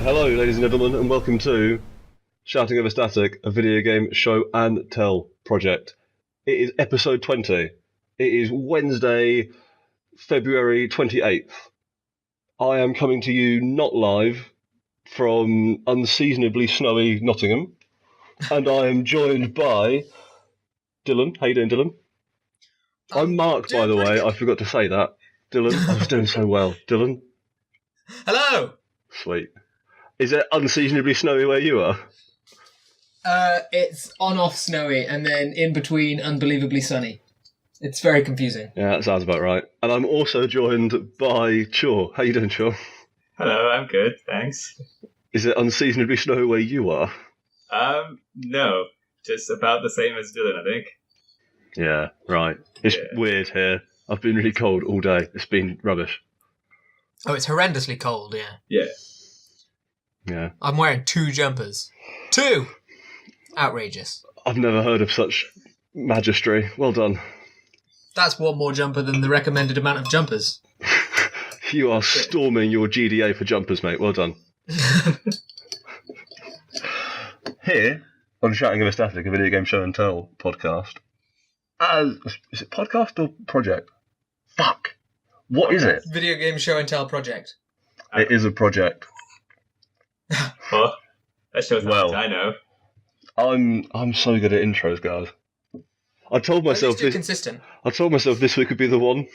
Hello, ladies and gentlemen, and welcome to Shouting Over Static, a video game show and tell project. It is episode 20. It is Wednesday, February 28th. I am coming to you not live from unseasonably snowy Nottingham, and I am joined by Dylan. How you doing, Dylan? I'm Mark, by the way. I forgot to say that. Dylan, I was doing so well. Dylan? Hello! Sweet. Is it unseasonably snowy where you are? It's on-off snowy, and then in between unbelievably sunny. It's very confusing. Yeah, that sounds about right. And I'm also joined by Chaw. How you doing, Chaw? Hello, I'm good, thanks. Is it unseasonably snowy where you are? No. Just about the same as Dylan, I think. Yeah, right. It's weird here. I've been really cold all day. It's been rubbish. Oh, it's horrendously cold, yeah. Yeah. Yeah. I'm wearing 2 jumpers. 2! Outrageous. I've never heard of such magistry. Well done. That's one more jumper than the recommended amount of jumpers. You are storming your GDA for jumpers, mate. Well done. Here, on Shouting Over Static, a video game show and tell podcast. Is it podcast or project? Fuck. What is it? Video game show and tell project. It is a project. Well, that shows how much I know. I'm so good at intros, guys. I told myself consistent. I told myself this week would be the one.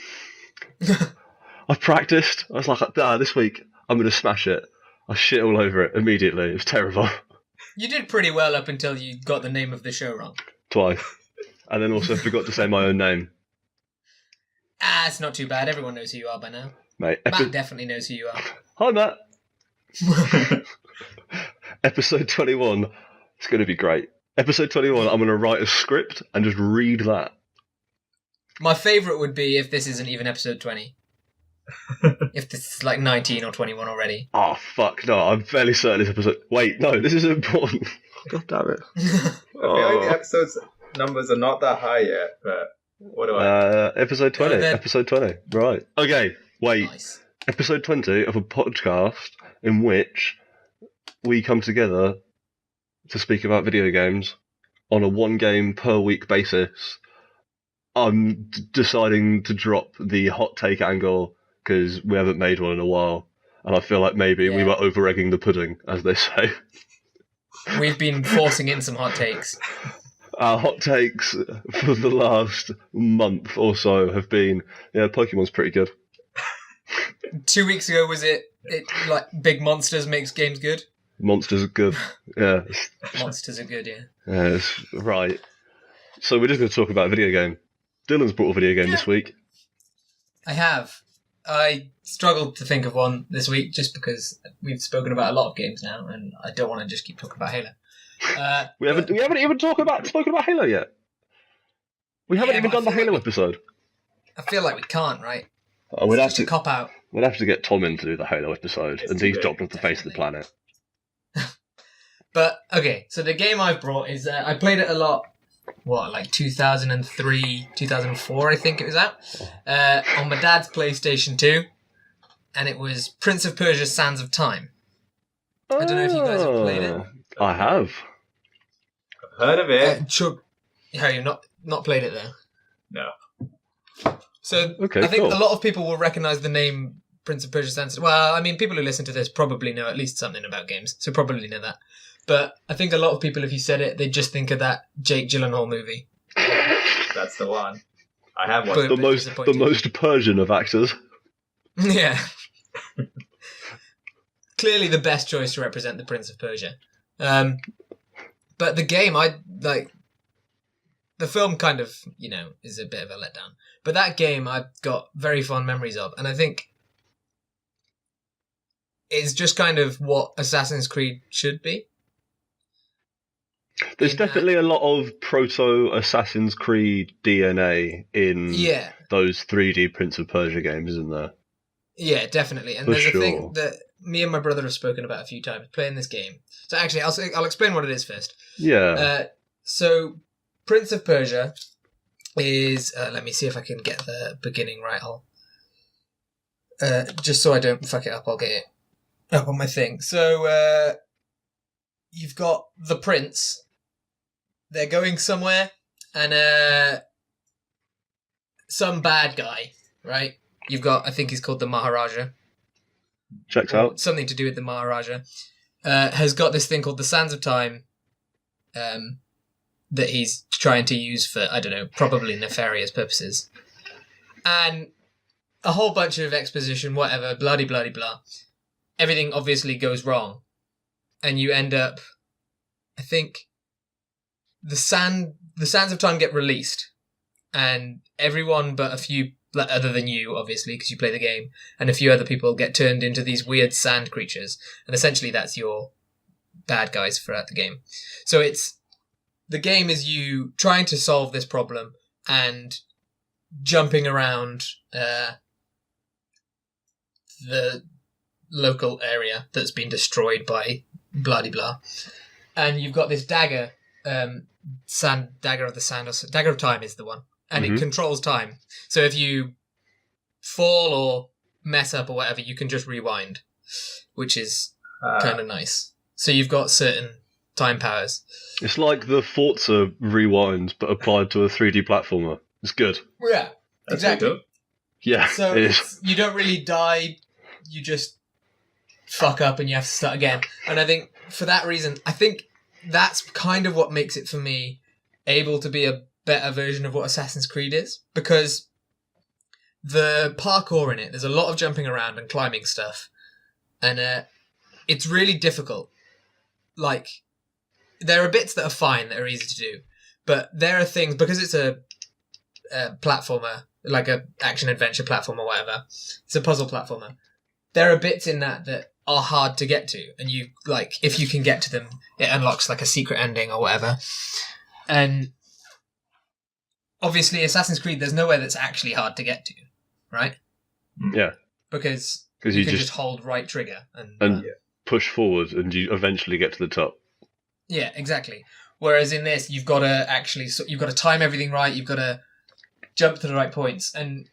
I practiced. I was like, this week I'm going to smash it. I shit all over it immediately. It was terrible. You did pretty well up until you got the name of the show wrong. Twice. And then also forgot to say my own name. It's not too bad. Everyone knows who you are by now. Mate, Matt definitely knows who you are. Hi, Matt. Episode 21. It's going to be great. Episode 21, I'm going to write a script and just read that. My favourite would be if this isn't even episode 20. If this is like 19 or 21 already. Oh, fuck, no. I'm fairly certain this episode... Wait, no, this is important. God damn it. I feel like the episodes numbers are not that high yet, but what do I... Episode 20. Episode 20. Right. Okay, wait. Nice. Episode 20 of a podcast in which we come together to speak about video games on a one game per week basis. I'm deciding to drop the hot take angle because we haven't made one in a while, and I feel like maybe we were over egging the pudding, as they say. We've been forcing in some hot takes. Our hot takes for the last month or so have been, Pokemon's pretty good. 2 weeks ago, was it like big monsters makes games good? Monsters are good. Yeah. Monsters are good, yeah. Yes, right. So we're just going to talk about a video game. Dylan's brought a video game this week. I have. I struggled to think of one this week just because we've spoken about a lot of games now, and I don't want to just keep talking about Halo. We haven't even spoken about Halo yet. We haven't even done the Halo episode. I feel like we can't, right? We'd have to cop out. We'd have to get Tom in to do the Halo episode, and he's dropped off the face of the planet. But, okay, so the game I've brought is, I played it a lot, like 2003, 2004, I think it was out, on my dad's PlayStation 2, and it was Prince of Persia: Sands of Time. I don't know if you guys have played it. I have. I've heard of it. Sure. You've not played it, though? No. So, I think a lot of people will recognise the name Prince of Persia: Sands. Well, I mean, people who listen to this probably know at least something about games, so probably know that. But I think a lot of people, if you said it, they just think of that Jake Gyllenhaal movie. That's the one. I have one. The most Persian of actors. Yeah. Clearly the best choice to represent the Prince of Persia. But the game, the film kind of, is a bit of a letdown. But that game I've got very fond memories of. And I think it's just kind of what Assassin's Creed should be. There's definitely a lot of proto-Assassin's Creed DNA in those 3D Prince of Persia games, isn't there? Yeah, definitely. And there's a thing that me and my brother have spoken about a few times, playing this game. So actually, I'll explain what it is first. Yeah. So Prince of Persia is... let me see if I can get the beginning right. Just so I don't fuck it up, I'll get it. up on my thing. So you've got the prince. They're going somewhere, and some bad guy, right? You've got, I think he's called the Maharaja. Checks out. Something to do with the Maharaja. Has got this thing called the Sands of Time that he's trying to use for, I don't know, probably nefarious purposes. And a whole bunch of exposition, whatever, blah-de-blah-de-blah. Everything obviously goes wrong. And you end up, I think, the Sands of Time get released. And everyone but a few, other than you, obviously, because you play the game, and a few other people get turned into these weird sand creatures. And essentially that's your bad guys throughout the game. So the game is you trying to solve this problem and jumping around the local area that's been destroyed by blah-de-blah. And you've got this dagger, dagger of the sand, or dagger of time is the one. And it controls time. So if you fall or mess up or whatever, you can just rewind, which is kind of nice. So you've got certain time powers. It's like the Forza rewind, but applied to a 3D platformer. It's good. Yeah, exactly. Good. Yeah, So it is. you don't really die, you just fuck up and you have to start again. And I think for that reason, I think that's kind of what makes it, for me, able to be a better version of what Assassin's Creed is, because the parkour in it, there's a lot of jumping around and climbing stuff, and it's really difficult. Like, there are bits that are fine, that are easy to do, but there are things, because it's a platformer, like a action-adventure platformer or whatever, it's a puzzle platformer, there are bits in that are hard to get to, and you, like, if you can get to them, it unlocks, like, a secret ending or whatever. And obviously, Assassin's Creed, there's nowhere that's actually hard to get to, right? Yeah. Because you can just hold right trigger and push forward, and you eventually get to the top. Yeah, exactly. Whereas in this, you've got to time everything right. You've got to jump to the right points, and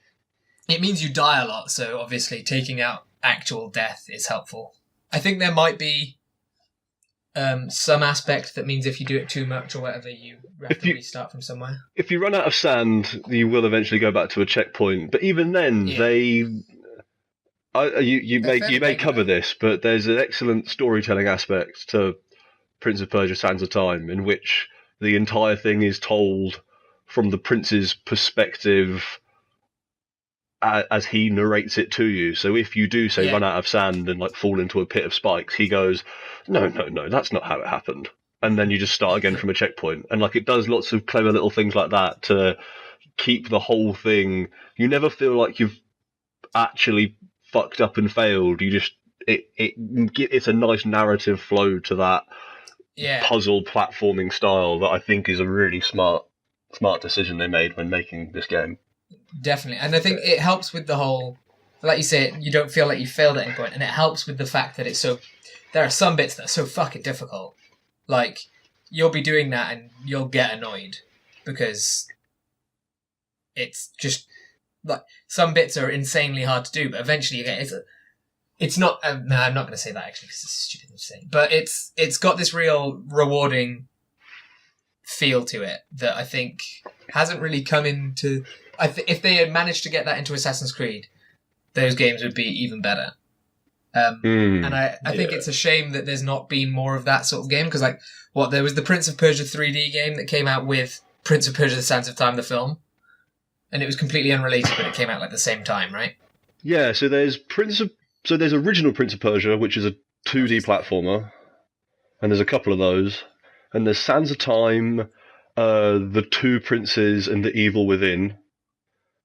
it means you die a lot. So obviously, taking out actual death is helpful. I think there might be some aspect that means if you do it too much or whatever, you have to restart from somewhere. If you run out of sand, you will eventually go back to a checkpoint. But even then, you may cover this, but there's an excellent storytelling aspect to Prince of Persia: Sands of Time, in which the entire thing is told from the prince's perspective as he narrates it to you. So if you do run out of sand and like fall into a pit of spikes, he goes, no, that's not how it happened. And then you just start again from a checkpoint. And like, it does lots of clever little things like that to keep the whole thing. You never feel like you've actually fucked up and failed. You just, it's a nice narrative flow to that puzzle platforming style that I think is a really smart decision they made when making this game. Definitely. And I think it helps with the whole, like you say, you don't feel like you failed at any point, and it helps with the fact that there are some bits that are so fucking difficult. Like, you'll be doing that and you'll get annoyed because it's just, like, some bits are insanely hard to do, but eventually you get, it's not, no, I'm not going to say that actually because it's a stupid thing to say, but it's got this real rewarding feel to it that I think hasn't really come into, if they had managed to get that into Assassin's Creed, those games would be even better. And I think it's a shame that there's not been more of that sort of game, because there was the Prince of Persia 3D game that came out with Prince of Persia: The Sands of Time, the film, and it was completely unrelated, but it came out like the same time, right? Yeah, so there's original Prince of Persia, which is a 2D platformer, and there's a couple of those, and there's Sands of Time, the Two Princes and the Evil Within,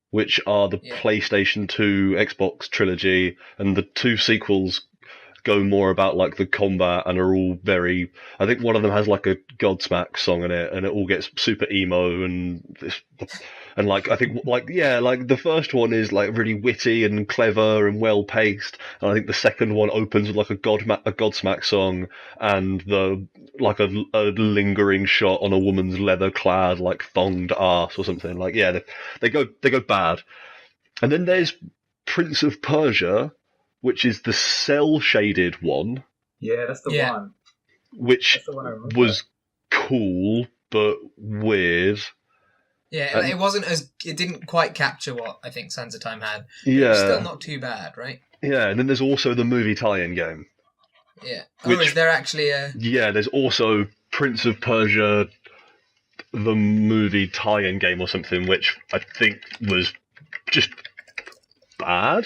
which are the PlayStation 2 Xbox trilogy, and the two sequels go more about like the combat and are all very, I think one of them has like a Godsmack song in it, and it all gets super emo and like, I think like the first one is like really witty and clever and well paced, and I think the second one opens with like a Godsmack song and like a lingering shot on a woman's leather clad like thonged arse or something. Like, yeah, they go bad. And then there's Prince of Persia, which is the cell-shaded one, Yeah, that's the Yeah. one. which That's the one I remember. was cool but weird. Yeah, And- it didn't quite capture what I think Sands of Time had. But it was still not too bad, right? Yeah, and then there's also the movie tie-in game. Yeah. Which- is there actually a... Yeah, there's also Prince of Persia, the movie tie-in game or something, which I think was just bad.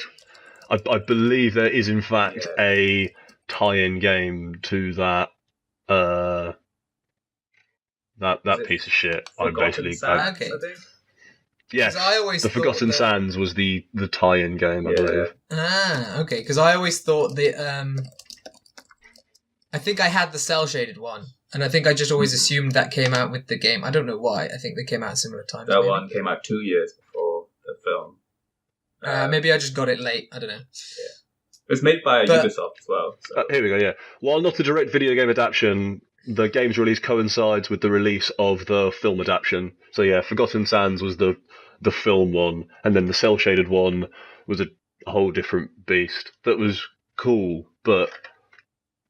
I believe there is in fact a tie-in game to that that piece of shit. I basically Sands, Okay. I think? yes, 'Cause I always the thought Forgotten that- Sands was the tie-in game, I Yeah. believe. Okay, because I always thought that... I think I had the cell-shaded one, and I think I just always assumed that came out with the game. I don't know why. I think they came out at similar times. That maybe. one came out 2 years before the film. Maybe I just got it late. I don't know. It was made by But- Ubisoft as well. So. Here we go, yeah. While not a direct video game adaptation, the game's release coincides with the release of the film adaptation. So yeah, Forgotten Sands was the film one, and then the cel-shaded one was a whole different beast that was cool, but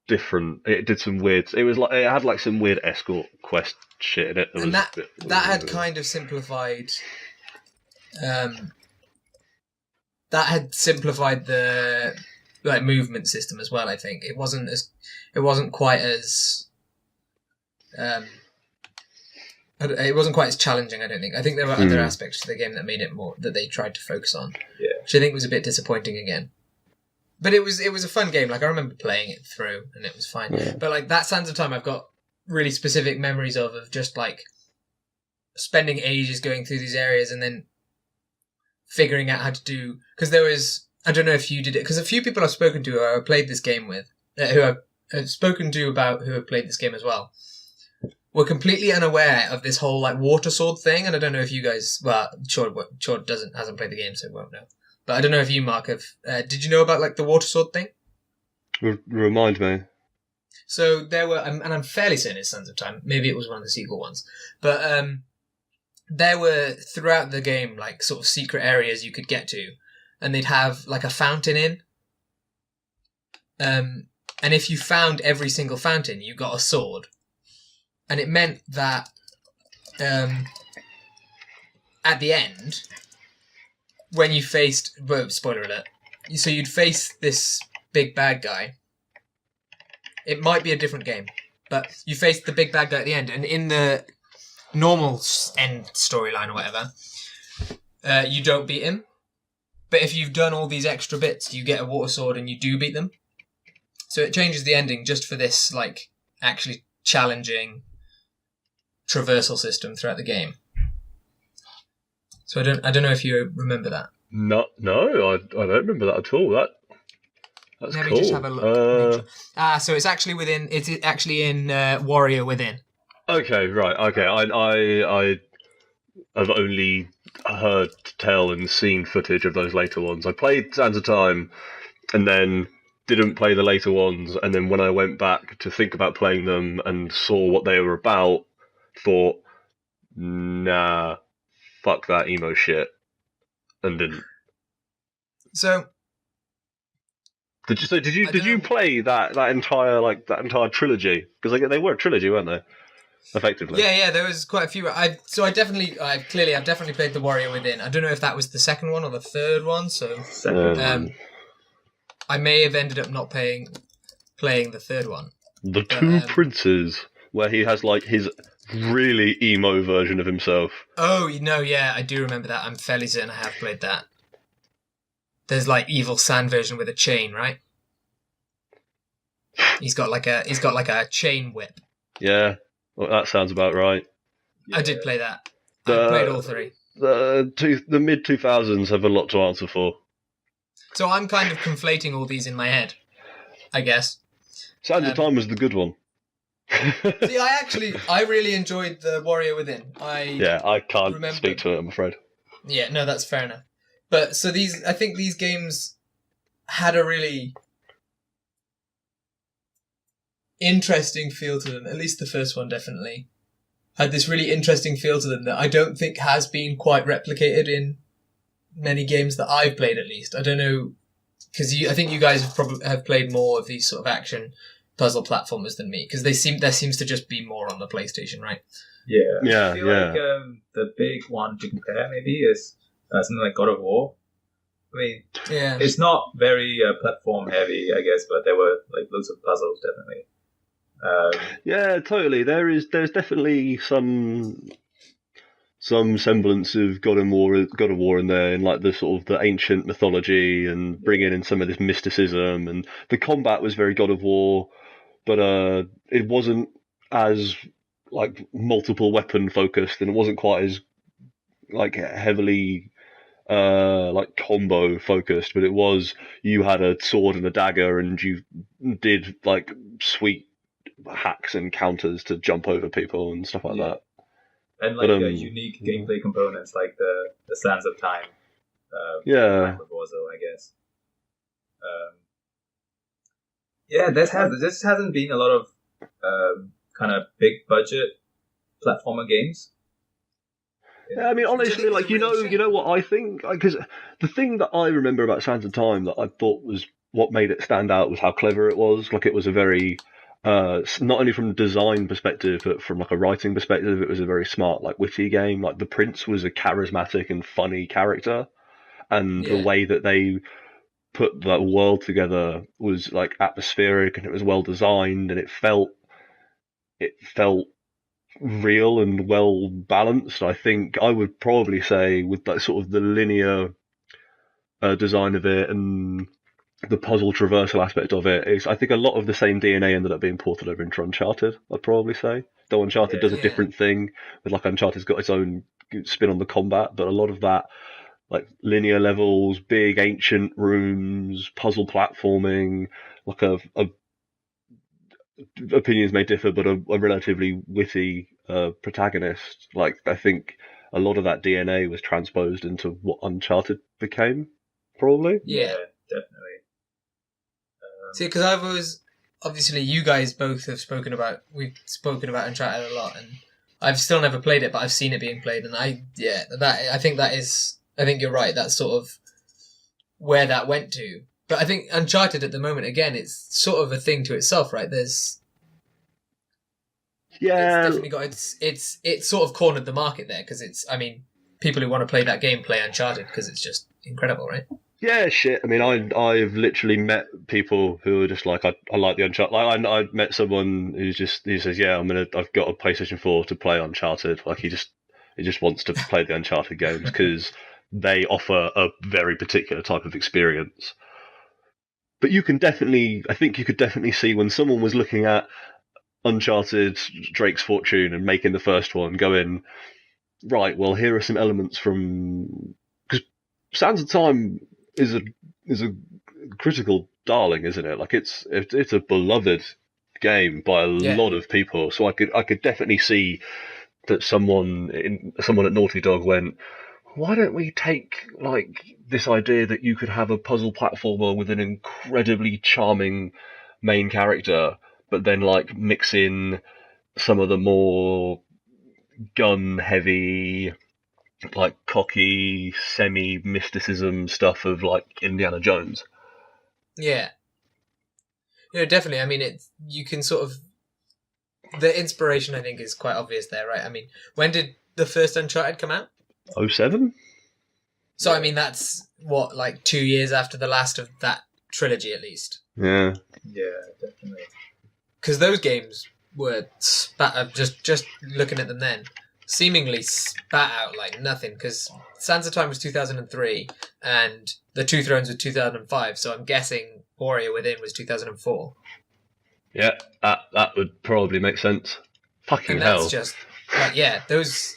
different. It did some weird... It had like some weird escort quest shit in it. And that had kind of simplified... that had simplified the movement system as well. I think it wasn't quite as it wasn't quite as challenging. I don't think. I think there were other aspects to the game that made it more that they tried to focus on. Yeah. Which I think was a bit disappointing again. But it was a fun game. Like I remember playing it through and it was fine. Yeah. But like that Sands of Time, I've got really specific memories of just like spending ages going through these areas and then figuring out how to do, because there was, I don't know if you did it, because a few people I've spoken to who I played this game with, who I've spoken to about who have played this game as well, were completely unaware of this whole like water sword thing. And I don't know if you guys, well, Chord hasn't played the game, so won't know. But I don't know if you, Mark, have. Did you know about like the water sword thing? Remind me. So there were, and I'm fairly certain it's Sands of Time. Maybe it was one of the sequel ones, but there were throughout the game like sort of secret areas you could get to, and they'd have like a fountain in. And if you found every single fountain, you got a sword, and it meant that at the end, when you faced, well, spoiler alert, so you'd face this big bad guy. It might be a different game, but you face the big bad guy at the end, and in the normal end storyline or whatever, you don't beat him. But if you've done all these extra bits, you get a water sword and you do beat them. So it changes the ending just for this, like, actually challenging traversal system throughout the game. So I don't know if you remember that. No, I don't remember that at all. That's Maybe cool. just have a look. So it's actually within. It's actually in Warrior Within. Okay, right. Okay, I have only heard tell and seen footage of those later ones. I played Sands of Time, and then didn't play the later ones. And then when I went back to think about playing them and saw what they were about, thought, nah, fuck that emo shit, and didn't. So. Did you play that entire trilogy? Because they were a trilogy, weren't they? Effectively. Yeah, there was quite a few. I've definitely played the Warrior Within. I don't know if that was the second one or the third one. So I may have ended up not playing the third one. The Two Princes, where he has like his really emo version of himself. Oh no, yeah, I do remember that. I'm fairly certain I have played that. There's like evil sand version with a chain, right? He's got like a chain whip. Yeah, well, that sounds about right. Yeah. I did play that. I played all three. The mid 2000s have a lot to answer for. So I'm kind of conflating all these in my head, I guess. Sands of Time was the good one. See, I really enjoyed the Warrior Within. I can't speak to it, I'm afraid. Yeah, no, that's fair enough. But so I think these games had a really interesting feel to them. At least the first one definitely had this really interesting feel to them that I don't think has been quite replicated in many games that I've played, at least. I don't know because I think you guys have probably have played more of these sort of action puzzle platformers than me, because there seems to just be more on the PlayStation, right? I feel like the big one to compare maybe is something like God of War. I mean, it's not very platform heavy, I guess, but there were like loads of puzzles, definitely. Yeah, totally. There's definitely some semblance of God of War in there, in like the sort of the ancient mythology and bringing in some of this mysticism, and the combat was very God of War, but it wasn't as like multiple weapon focused, and it wasn't quite as like heavily like combo focused, but it was, you had a sword and a dagger and you did like sweet hacks and counters to jump over people and stuff like that. And like unique gameplay components like the Sands of Time. Proposal, I guess. This hasn't been a lot of kind of big budget platformer games. Yeah, I mean, honestly, like you know what I think, because the thing that I remember about Sands of Time that I thought was what made it stand out was how clever it was. Like, it was a very not only from a design perspective, but from like a writing perspective, it was a very smart, like witty game. Like, the Prince was a charismatic and funny character, and the way that they put that world together was like atmospheric, and it was well designed, and it felt real and well balanced. I think I would probably say, with that sort of the linear design of it and the puzzle traversal aspect of it, is I think a lot of the same DNA ended up being ported over into Uncharted. I'd probably say, though Uncharted does a different thing, with like Uncharted's got its own spin on the combat, but a lot of that, like linear levels, big ancient rooms, puzzle platforming, like a opinions may differ, but a relatively witty protagonist. Like, I think a lot of that DNA was transposed into what Uncharted became, probably. Yeah, definitely. See, because I've always, obviously, you guys both have we've spoken about Uncharted a lot, and I've still never played it, but I've seen it being played, and I think you're right. That's sort of where that went to. But I think Uncharted at the moment, again, it's sort of a thing to itself, right? It's definitely got it's sort of cornered the market there, because people who want to play that game play Uncharted because it's just incredible, right? Yeah, shit. I mean, I've literally met people who are just like, I like the Uncharted. Like, I met someone who says, yeah, I've got a PlayStation 4 to play Uncharted. Like, he just wants to play the Uncharted games because they offer a very particular type of experience. But I think you could definitely see when someone was looking at Uncharted Drake's Fortune and making the first one, going, right, well, here are some elements from, because Sands of Time is a critical darling, isn't it? Like, it's a beloved game by a lot of people. So I could definitely see that someone at Naughty Dog went, why don't we take like this idea that you could have a puzzle platformer with an incredibly charming main character, but then like mix in some of the more gun heavy, like cocky, semi-mysticism stuff of like Indiana Jones. Yeah. Definitely. I mean, you can sort of, the inspiration I think is quite obvious there, right? I mean, when did the first Uncharted come out? 2007? So, I mean, that's what, like 2 years after the last of that trilogy, at least. Yeah. Yeah, definitely. Because those games were spat out, just looking at them then, seemingly spat out like nothing, because Sands of Time was 2003, and The Two Thrones was 2005, so I'm guessing Warrior Within was 2004. Yeah, that would probably make sense. Fucking and hell. That's just, like, yeah, those...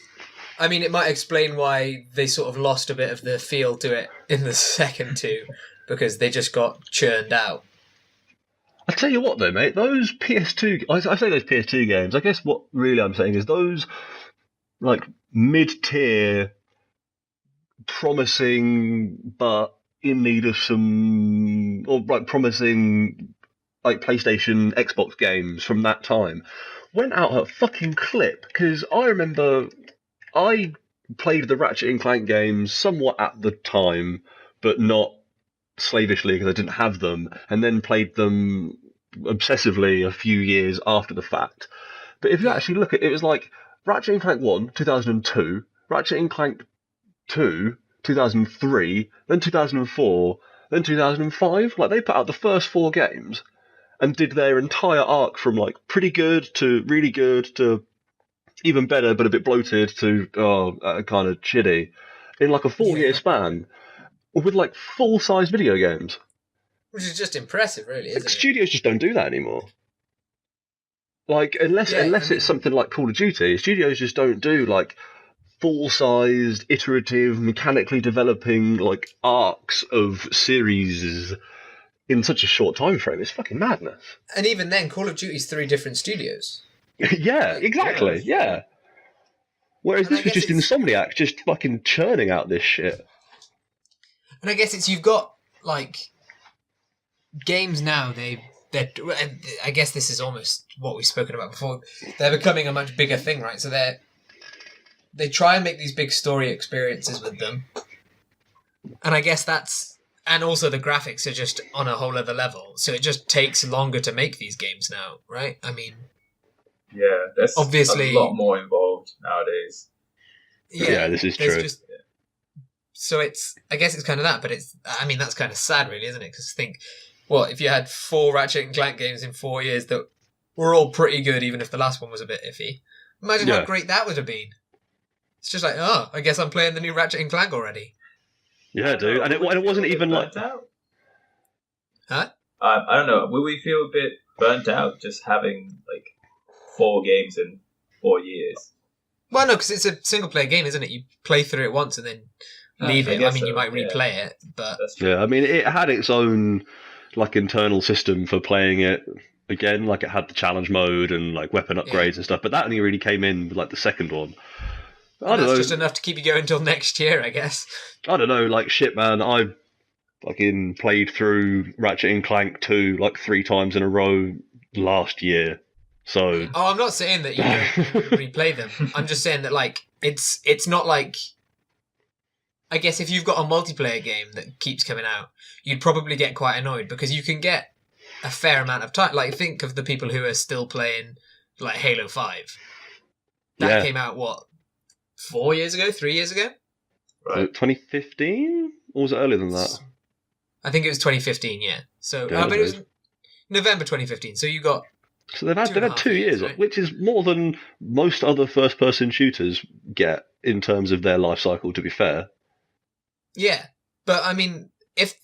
I mean, it might explain why they sort of lost a bit of the feel to it in the second two, because they just got churned out. I tell you what, though, mate, those PS2... I say those PS2 games, I guess what really I'm saying is those, like, mid-tier, promising, but in need of some... or, like, promising, like, PlayStation, Xbox games from that time went out at a fucking clip, because I remember... I played the Ratchet & Clank games somewhat at the time, but not slavishly because I didn't have them, and then played them obsessively a few years after the fact. But if you actually look at it, it was like Ratchet and Clank 1, 2002, Ratchet and Clank 2, 2003, then 2004, then 2005. Like, they put out the first 4 games and did their entire arc from, like, pretty good to really good to even better but a bit bloated to kind of shitty in, like, a 4-year span with, like, full-size video games. Which is just impressive, really, isn't it? Studios just don't do that anymore. Like, unless it's something like Call of Duty, studios just don't do, like, full-sized, iterative, mechanically developing, like, arcs of series in such a short time frame. It's fucking madness. And even then, Call of Duty's 3 different studios. Yeah, exactly, yeah. Whereas this was just Insomniac just fucking churning out this shit. And I guess you've got, like, games now, I guess this is almost what we've spoken about before. They're becoming a much bigger thing, right? So they try and make these big story experiences with them. And I guess and also the graphics are just on a whole other level. So it just takes longer to make these games now, right? I mean... Yeah, there's obviously a lot more involved nowadays. Yeah, this is true. So I guess it's kind of that, but that's kind of sad, really, isn't it? Because if you had 4 Ratchet and Clank games in 4 years that were all pretty good, even if the last one was a bit iffy. Imagine how great that would have been. It's just like, I guess I'm playing the new Ratchet and Clank already. Yeah, dude. And it wasn't even like... Huh? I don't know. Will we feel a bit burnt out just having, like, 4 games in 4 years? Well, no, because it's a single-player game, isn't it? You play through it once and then leave it. I mean, you might replay it, but... Yeah, I mean, it had its own, like, internal system for playing it again. Like, it had the challenge mode and, like, weapon upgrades and stuff, but that only really came in with, like, the second one. I don't know. That's just enough to keep you going until next year, I guess. I don't know, like, shit, man. I fucking played through Ratchet and Clank 2, like, 3 times in a row last year. So... Oh, I'm not saying that you don't replay them. I'm just saying that, like, it's not like... I guess if you've got a multiplayer game that keeps coming out, you'd probably get quite annoyed because you can get a fair amount of time. Like, think of the people who are still playing, like, Halo 5. That came out, 4 years ago? 3 years ago? Right. 2015? Or was it earlier than that? I think it was 2015, yeah. So, but it was November 2015. So you got... So they've had 2 years, right? Which is more than most other first-person shooters get in terms of their life cycle, to be fair. Yeah, but I mean, if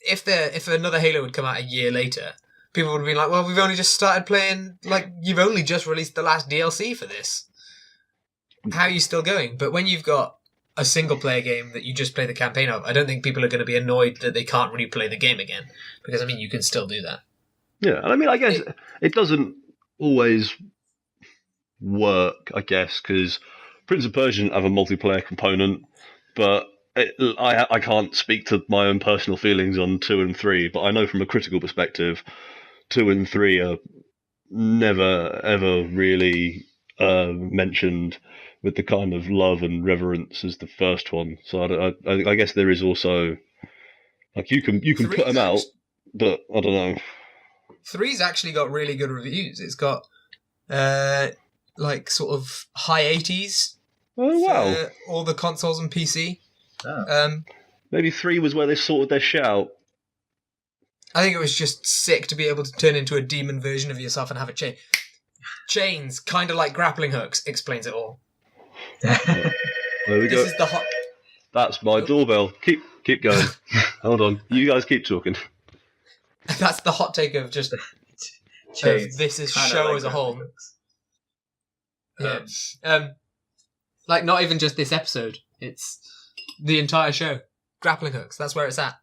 another Halo would come out a year later, people would be like, well, we've only just started playing, like, you've only just released the last DLC for this. How are you still going? But when you've got a single-player game that you just play the campaign of, I don't think people are going to be annoyed that they can't replay the game again. Because, I mean, you can still do that. Yeah, and I mean, I guess it doesn't always work, I guess, because Prince of Persia didn't have a multiplayer component, but I can't speak to my own personal feelings on 2 and 3, but I know from a critical perspective, 2 and 3 are never, ever really mentioned with the kind of love and reverence as the first one. So I guess there is also, like, you can put them out, but I don't know. 3's actually got really good reviews. It's got like sort of high 80s. Oh wow! For all the consoles and PC. Oh. Maybe 3 was where they sorted their shit out. I think it was just sick to be able to turn into a demon version of yourself and have a chain. Chains, kind of like grappling hooks, explains it all. There we go. This is the hot... That's my doorbell. Keep going. Hold on. You guys keep talking. That's the hot take of just Chains, this is show like as a whole. Hooks. Yeah. Like, not even just this episode. It's the entire show. Grappling hooks. That's where it's at.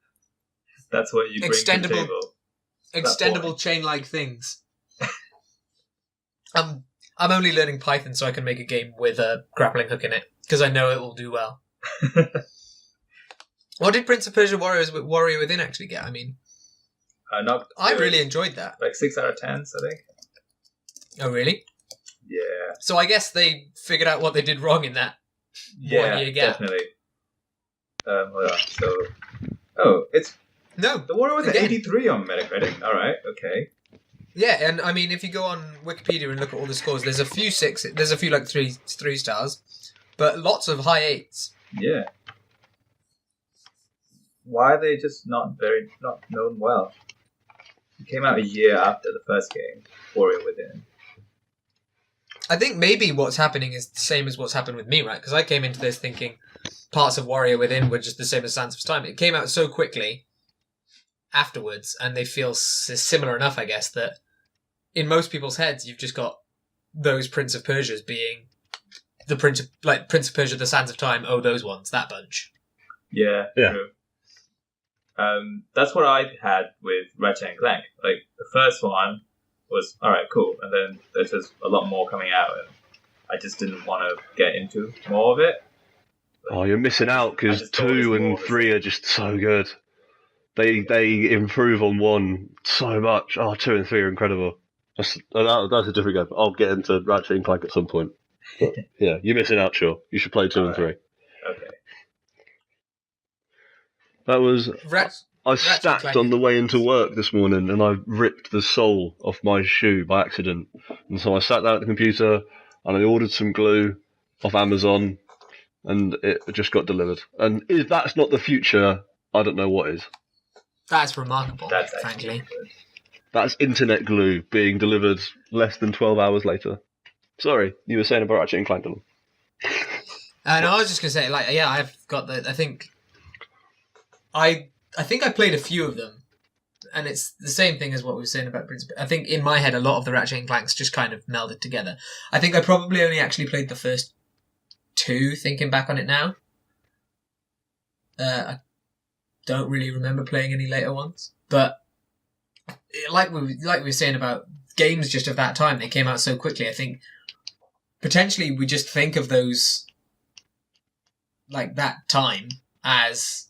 That's what you bring to the table. Extendable chain-like things. I'm only learning Python so I can make a game with a grappling hook in it, because I know it will do well. What did Prince of Persia Warrior Within actually get? I mean, I really enjoyed that. Like 6 out of 10, I think. Oh, really? Yeah. So I guess they figured out what they did wrong in that 1 year gap. Definitely. Hold on. So, it's No. The Warrior was 83 on Metacritic. All right, okay. Yeah, and I mean, if you go on Wikipedia and look at all the scores, there's a few like three stars, but lots of high 8s. Yeah. Why are they just not known well? It came out a year after the first game, Warrior Within. I think maybe what's happening is the same as what's happened with me, right? Because I came into this thinking parts of Warrior Within were just the same as Sands of Time. It came out so quickly afterwards, and they feel similar enough, I guess, that in most people's heads, you've just got those Prince of Persias being the Prince of Persia, the Sands of Time, those ones, that bunch. Yeah. True. That's what I had with Ratchet and Clank. Like, the first one was, alright, cool, and then there's just a lot more coming out, and I just didn't want to get into more of it. You're missing out, because 2 and 3 are just so good. They improve on 1 so much. 2 and 3 are incredible. That's a different game. I'll get into Ratchet and Clank at some point. But, yeah, you're missing out, sure. You should play 2 and 3. Okay. That was... I stacked on the way into work this morning, and I ripped the sole off my shoe by accident. And so I sat down at the computer, and I ordered some glue off Amazon, and it just got delivered. And if that's not the future, I don't know what is. That's remarkable, frankly. That's internet glue being delivered less than 12 hours later. Sorry, you were saying about Ratchet and Clank. No, I was just going to say, I've got I think I played a few of them, and it's the same thing as what we were saying about Prince. I think in my head, a lot of the Ratchet and Clanks just kind of melded together. I think I probably only actually played the first 2, thinking back on it now. I don't really remember playing any later ones, but like we were saying about games just of that time, they came out so quickly. I think potentially we just think of those, like, that time as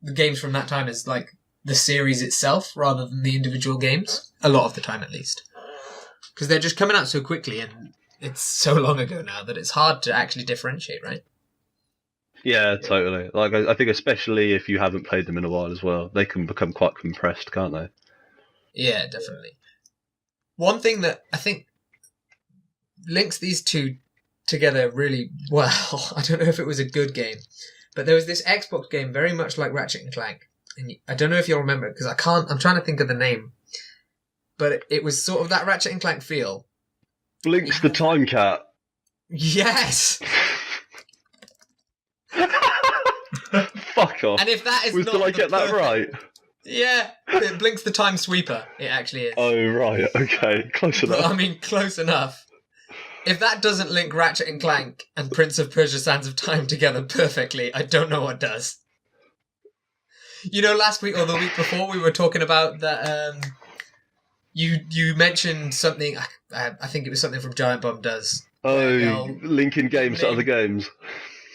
the games from that time as like the series itself rather than the individual games, a lot of the time at least, because they're just coming out so quickly and it's so long ago now that it's hard to actually differentiate, right? Yeah, totally. Like, I think especially if you haven't played them in a while as well, they can become quite compressed, can't they? Yeah, definitely. One thing that I think links these two together really well, I don't know if it was a good game, but there was this Xbox game very much like Ratchet and Clank. And I don't know if you'll remember it, because I'm trying to think of the name. But it was sort of that Ratchet and Clank feel. Blinx the Time Cat. Yes! Fuck off. And if that is Did I get that right? Yeah, it Blinx the Time Sweeper. It actually is. Oh, right, okay. Close enough. I mean, close enough. If that doesn't link Ratchet and Clank and Prince of Persia Sands of Time together perfectly, I don't know what does. You know, last week or the week before, we were talking about that. You mentioned something. I think it was something from Giant Bomb Does. Linking games to other games.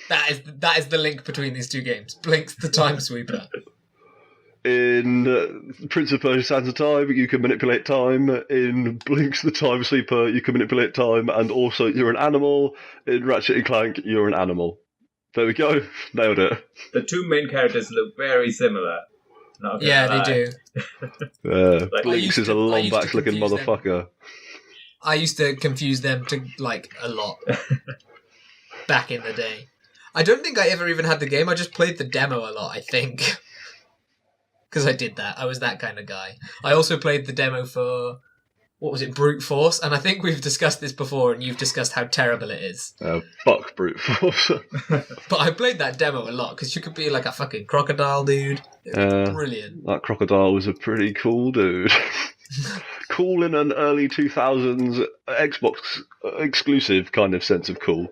That is the link between these two games. Blinx the Time Sweeper. In Prince of Persia Sands of Time, you can manipulate time. In Blinx the Time Sweeper, you can manipulate time, and also you're an animal. In Ratchet and Clank, you're an animal. There we go. Nailed it. The two main characters look very similar. Yeah, they do. Blinx is a Lombax-looking motherfucker. I used to confuse them a lot back in the day. I don't think I ever even had the game. I just played the demo a lot, I think. Because I did that. I was that kind of guy. I also played the demo for, what was it, Brute Force? And I think we've discussed this before, and you've discussed how terrible it is. Fuck Brute Force. But I played that demo a lot, because you could be like a fucking crocodile dude. It was brilliant. That crocodile was a pretty cool dude. Cool in an early 2000s Xbox exclusive kind of sense of cool.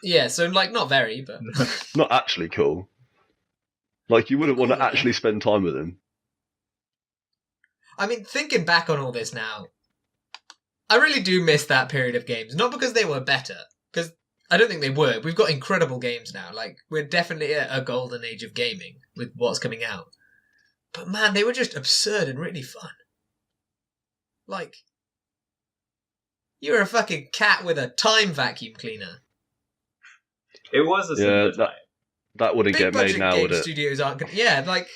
Yeah, so not very, but... Not actually cool. Like, you wouldn't want to actually spend time with him. I mean, thinking back on all this now, I really do miss that period of games. Not because they were better, because I don't think they were. We've got incredible games now. Like, we're definitely at a golden age of gaming with what's coming out. But man, they were just absurd and really fun. Like, you're a fucking cat with a time vacuum cleaner. It was a similar time. That wouldn't get made now, would it? Studios aren't. Yeah, like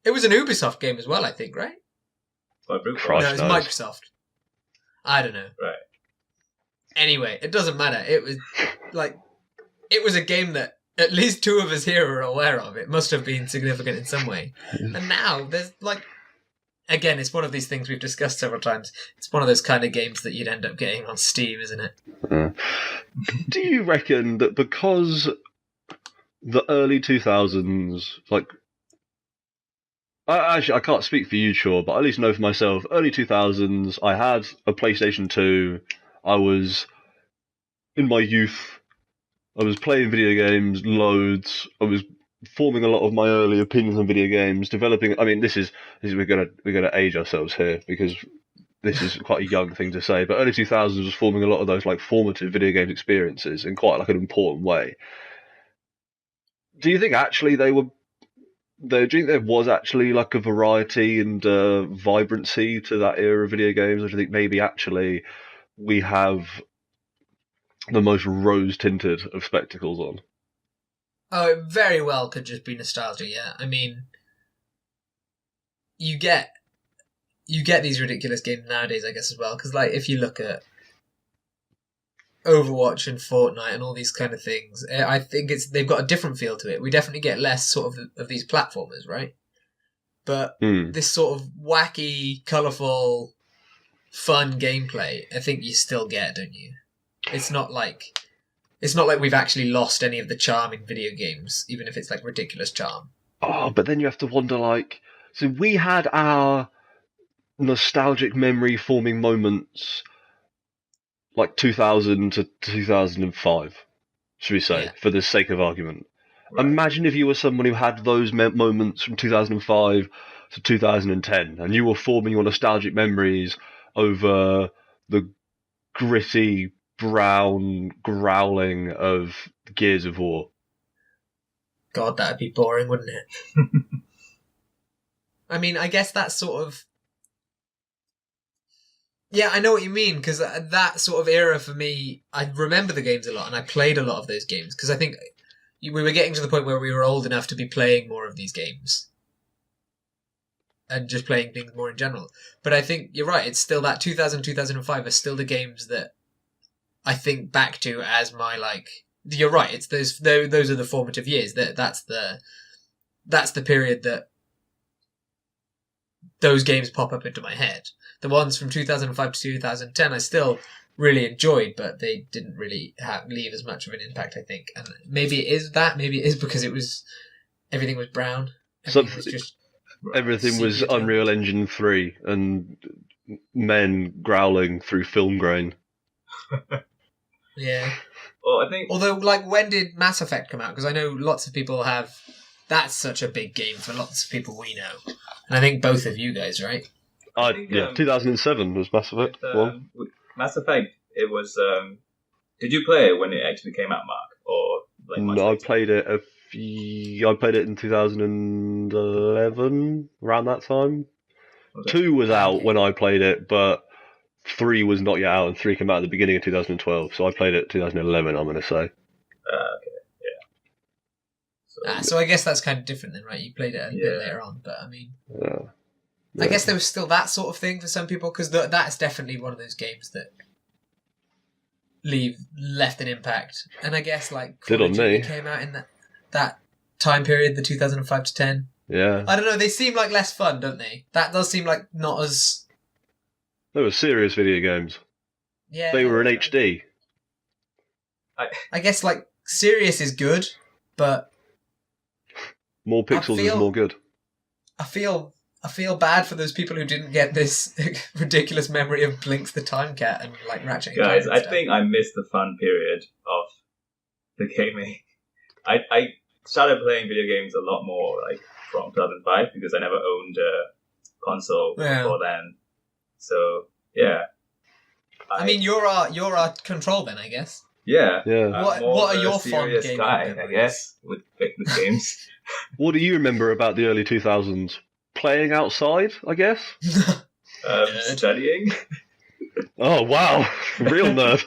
It was an Ubisoft game as well, I think, right? Or Brute Christ. No, it was knows. Microsoft. I don't know. Right. Anyway, it doesn't matter. It was a game that at least two of us here are aware of. It must have been significant in some way. And now there's again, it's one of these things we've discussed several times. It's one of those kind of games that you'd end up getting on Steam, isn't it? Do you reckon that because the early 2000s, I can't speak for you, Shaw, but I at least know for myself, early 2000s, I had a PlayStation 2, I was in my youth, I was playing video games loads, I was forming a lot of my early opinions on video games, developing. I mean, we're gonna age ourselves here because this is quite a young thing to say. But early 2000s was forming a lot of those formative video game experiences in quite an important way. Do you think actually do you think there was actually a variety and vibrancy to that era of video games, or do you think maybe actually we have the most rose-tinted of spectacles on? Oh, it very well could just be nostalgia, yeah. I mean, you get these ridiculous games nowadays, I guess, as well. Because, if you look at Overwatch and Fortnite and all these kind of things, I think they've got a different feel to it. We definitely get less sort of these platformers, right? But this sort of wacky, colourful, fun gameplay, I think you still get, don't you? It's not like we've actually lost any of the charm in video games, even if it's ridiculous charm. Oh, but then you have to wonder, so we had our nostalgic memory forming moments 2000 to 2005, should we say, for the sake of argument. Right. Imagine if you were someone who had those moments from 2005 to 2010, and you were forming your nostalgic memories over the gritty, brown growling of Gears of War. God, that'd be boring, wouldn't it? I mean, I guess that's sort of... Yeah, I know what you mean, because that sort of era for me, I remember the games a lot, and I played a lot of those games, because I think we were getting to the point where we were old enough to be playing more of these games. And just playing things more in general. But I think you're right, it's still that 2000, 2005 are still the games that I think back to as my you're right. It's those are the formative years. That's the period that those games pop up into my head. The ones from 2005 to 2010, I still really enjoyed, but they didn't really leave as much of an impact, I think. And maybe it is that. Maybe it is because everything was brown. Everything was Unreal Engine 3 and men growling through film grain. Yeah. Well, I think... Although, when did Mass Effect come out? Because I know lots of people have... That's such a big game for lots of people we know. And I think both of you guys, right? 2007 was Mass Effect. Mass Effect, it was... did you play it when it actually came out, Mark? Or No, I played it I played it in 2011, around that time. 2 was out when I played it, but 3 was not yet out, and 3 came out at the beginning of 2012, so I played it 2011, I'm going to say. Okay, yeah. So I guess that's kind of different then, right? You played it a bit later on, but I mean... Yeah. I guess there was still that sort of thing for some people, because that's definitely one of those games that left an impact. And I guess, Did on me. Came out in that time period, the 2005 to 10. Yeah. I don't know, they seem less fun, don't they? That does seem not as... They were serious video games. Yeah. They were in HD. I guess, serious is good, but... More pixels is more good. I feel bad for those people who didn't get this ridiculous memory of Blinx the Time Cat and Ratchet and Clank. Guys, I stuff. think I missed the fun period of the gaming. I started playing video games a lot more from 2005 because I never owned a console before then. So yeah. I mean, you're our control then, I guess. Yeah. What are your fond gaming memories? I guess with games. What do you remember about the early 2000s? Playing outside, I guess? Studying. Oh, wow. Real nerd.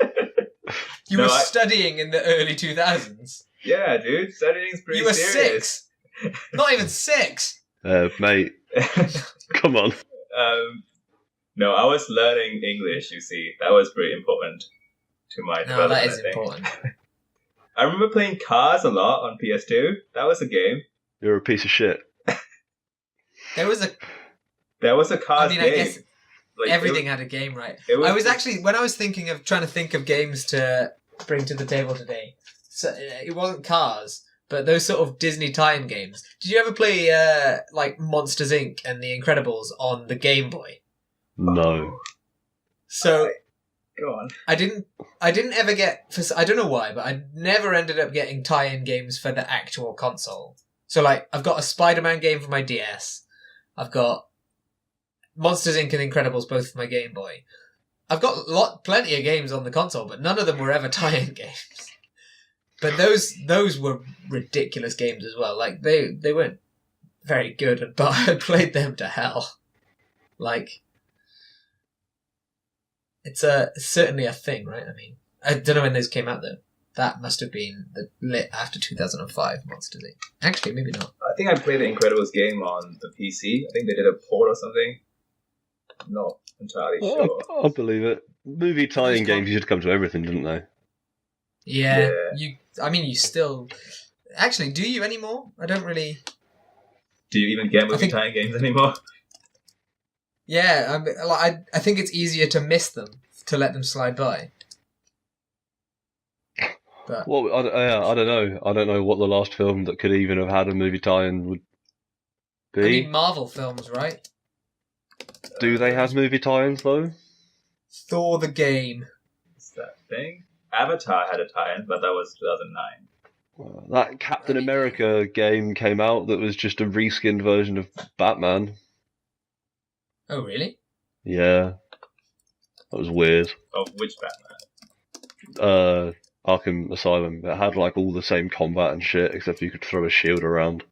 You were studying in the early 2000s? Yeah, dude. Studying's pretty serious. You were 6? Not even 6? Mate, come on. No, I was learning English, you see. That was pretty important to my development. No, that is important. I remember playing Cars a lot on PS2. That was a game. You're a piece of shit. There was a Cars game. I guess everything had a game, right? I was actually, when I was trying to think of games to bring to the table today, so it wasn't Cars, but those sort of Disney tie-in games. Did you ever play like Monsters Inc. and The Incredibles on the Game Boy? No. So go on. I didn't ever get, I don't know why, but I never ended up getting tie-in games for the actual console. So like, I've got a Spider-Man game for my DS. I've got Monsters Inc. and Incredibles both for my Game Boy. I've got plenty of games on the console, but none of them were ever tie-in games. But those were ridiculous games as well. Like they weren't very good, but I played them to hell. Like, it's certainly a thing, right? I mean, I don't know when those came out though. That must have been lit after 2005, Monsters Inc. Actually, maybe not. I think I played the Incredibles game on the PC. I think they did a port or something. I'm not entirely sure. I'll believe it. Movie tie-in games used to come to everything, didn't they? Yeah. You still... Actually, do you anymore? I don't really... Do you even get movie tie-in games anymore? Yeah, I think it's easier to miss them, to let them slide by. But... Well, I don't know. I don't know what the last film that could even have had a movie tie-in would be. I mean, Marvel films, right? Do they have movie tie-ins, though? Thor the Game. What's that thing? Avatar had a tie-in, but that was 2009. Well, that Captain America game came out that was just a reskinned version of Batman. Oh, really? Yeah. That was weird. Of which Batman? Arkham Asylum. It had like all the same combat and shit, except you could throw a shield around.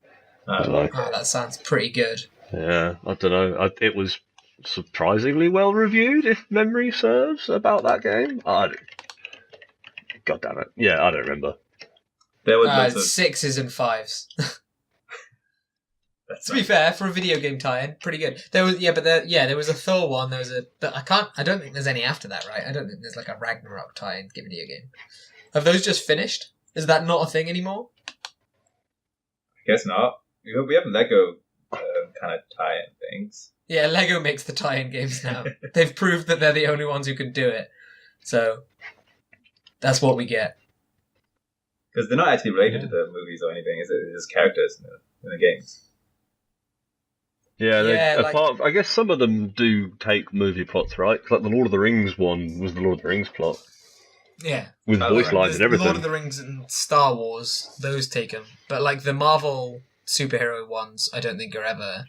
That sounds pretty good. Yeah, I don't know. It was surprisingly well reviewed, if memory serves, about that game. God damn it. Yeah, I don't remember. There was 6s and 5s. To be fair, for a video game tie-in, pretty good. There was a Thor one. But I don't think there's any after that, right? I don't think there's like a Ragnarok tie-in video game. Have those just finished? Is that not a thing anymore? I guess not. We have Lego kind of tie-in things. Yeah, Lego makes the tie-in games now. They've proved that they're the only ones who can do it. So that's what we get. Because they're not actually related to the movies or anything, is it? They're just characters in the games. Yeah, I guess some of them do take movie plots, right? Like the Lord of the Rings one was the Lord of the Rings plot. Yeah. With voice lines and everything. Lord of the Rings and Star Wars, those take them. But like the Marvel superhero ones, I don't think are ever...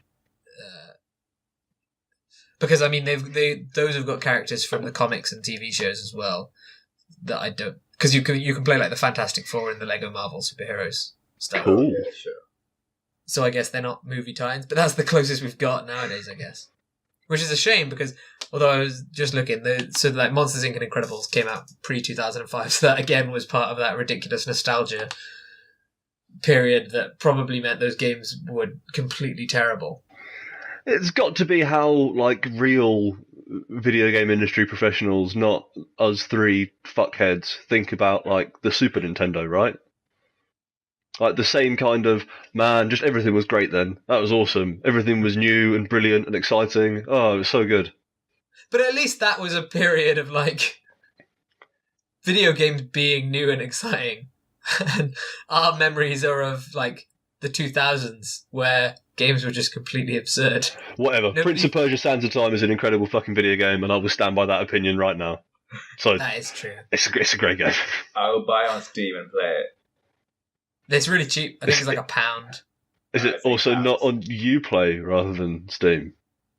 because, I mean, those have got characters from the comics and TV shows as well that I don't... Because you can play like the Fantastic Four in the Lego Marvel superheroes stuff. Cool. Yeah, sure. So I guess they're not movie tie-ins, but that's the closest we've got nowadays, I guess. Which is a shame because, although I was just looking, like Monsters Inc. and Incredibles came out pre-2005, so that again was part of that ridiculous nostalgia period that probably meant those games were completely terrible. It's got to be how like real video game industry professionals, not us three fuckheads, think about like the Super Nintendo, right? Like the same kind of, man, just everything was great then. That was awesome. Everything was new and brilliant and exciting. Oh, it was so good. But at least that was a period of like video games being new and exciting. And our memories are of like the 2000s where games were just completely absurd. Whatever. Prince of Persia Sands of Time is an incredible fucking video game, and I will stand by that opinion right now. So that is true. It's a great game. I will buy on Steam and play it. It's really cheap. I think it's like £1. Is it also not on Uplay rather than Steam?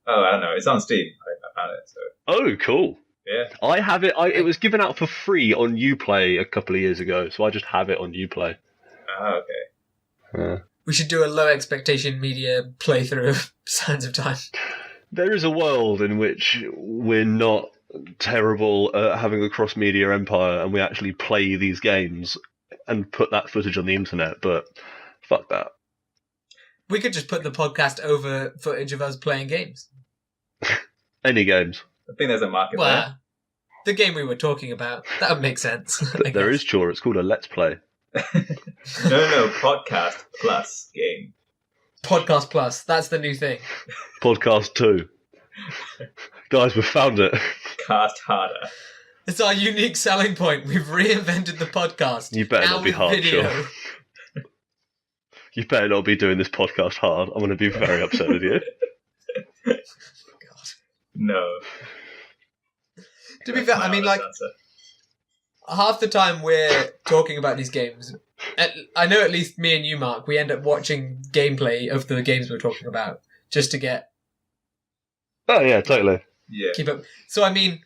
Oh, I don't know. It's on Steam. I found it. So. Oh, cool. Yeah. I have it. It was given out for free on Uplay a couple of years ago, so I just have it on Uplay. Oh, okay. We should do a low expectation media playthrough of Sands of Time. There is a world in which we're not terrible at having a cross-media empire and we actually play these games and put that footage on the internet, but fuck that. We could just put the podcast over footage of us playing games. Any games. I think there's a market Well, the game we were talking about, that would make sense. There is, sure. It's called a Let's Play. No, podcast plus game. Podcast Plus, that's the new thing. Podcast 2. Guys, we've found it. Cast harder. It's our unique selling point. We've reinvented the podcast. You better now not be with hard, video. sure. You better not be doing this podcast hard. I'm going to be very upset with you. God. No. To be fair, I mean, like, half the time we're talking about these games, I know at least me and you, Mark, we end up watching gameplay of the games we're talking about just to get... Oh, yeah, totally. Yeah. Keep up. So, I mean,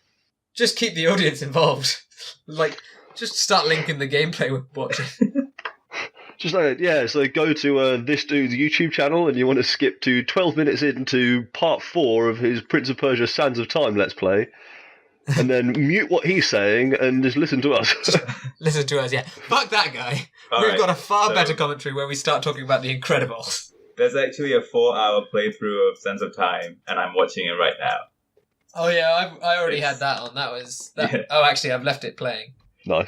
just keep the audience involved. Like, just start linking the gameplay we're watching. Just like, yeah, so go to this dude's YouTube channel and you want to skip to 12 minutes into part 4 of his Prince of Persia Sands of Time Let's Play, and then mute what he's saying and just listen to us. Listen to us, yeah. Fuck that guy. We've got a far better commentary where we start talking about The Incredibles. There's actually a 4-hour playthrough of Sands of Time, and I'm watching it right now. Oh yeah, I already had that on. That was... Yeah. Oh, actually, I've left it playing. Nice.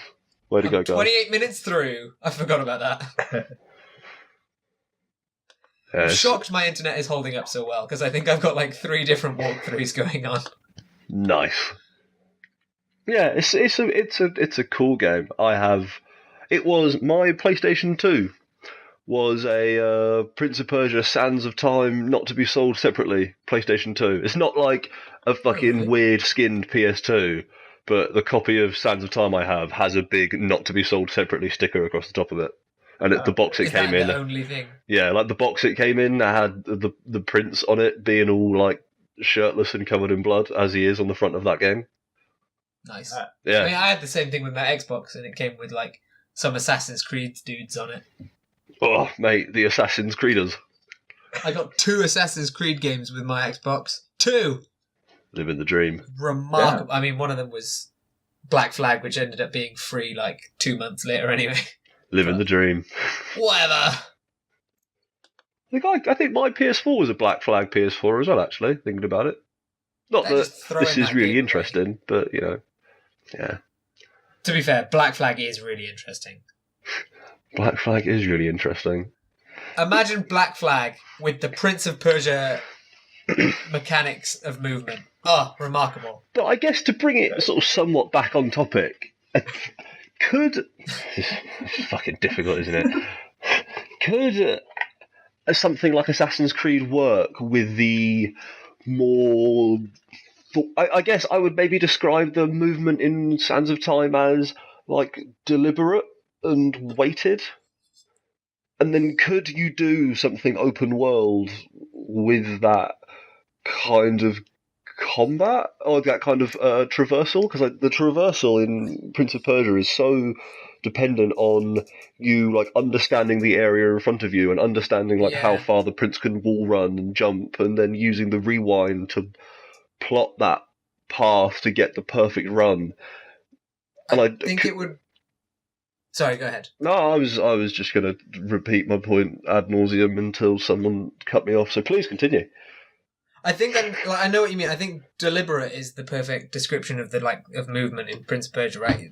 Way to go, guys. 28 minutes through. I forgot about that. I'm Yes. shocked my internet is holding up so well, because I think I've got like 3 different walkthroughs going on. Nice. Yeah, it's a cool game. It was my PlayStation 2 was a Prince of Persia Sands of Time not to be sold separately PlayStation 2. It's not like a fucking weird skinned PS2, but the copy of Sands of Time I have has a big not to be sold separately sticker across the top of it. And the box it came in. The only thing? Yeah, like the box it came in had the prince on it being all like shirtless and covered in blood as he is on the front of that game. Nice. Yeah. I mean, I had the same thing with my Xbox, and it came with like some Assassin's Creed dudes on it. Oh, mate, the Assassin's Creeders. I got 2 Assassin's Creed games with my Xbox. 2! Living the dream. Remarkable. Yeah. I mean, one of them was Black Flag, which ended up being free like 2 months later anyway. Living the dream. Whatever. I think my PS4 was a Black Flag PS4 as well, actually, thinking about it. Not that this is really interesting, but, you know, yeah. To be fair, Black Flag is really interesting. Black Flag is really interesting. Imagine Black Flag with the Prince of Persia mechanics of movement. Oh, remarkable. But I guess to bring it sort of somewhat back on topic, could... This is fucking difficult, isn't it? Could something like Assassin's Creed work with the more... I guess I would maybe describe the movement in Sands of Time as, like, deliberate and weighted? And then could you do something open world with that kind of combat? Or that kind of traversal? Because the traversal in Prince of Persia is so dependent on you like understanding the area in front of you and understanding like how far the prince can wall run and jump, and then using the rewind to plot that path to get the perfect run. And I think it would... Sorry, go ahead. No, I was just going to repeat my point ad nauseum until someone cut me off, so please continue. I think I know what you mean. I think deliberate is the perfect description of of movement in Prince of Persia, right?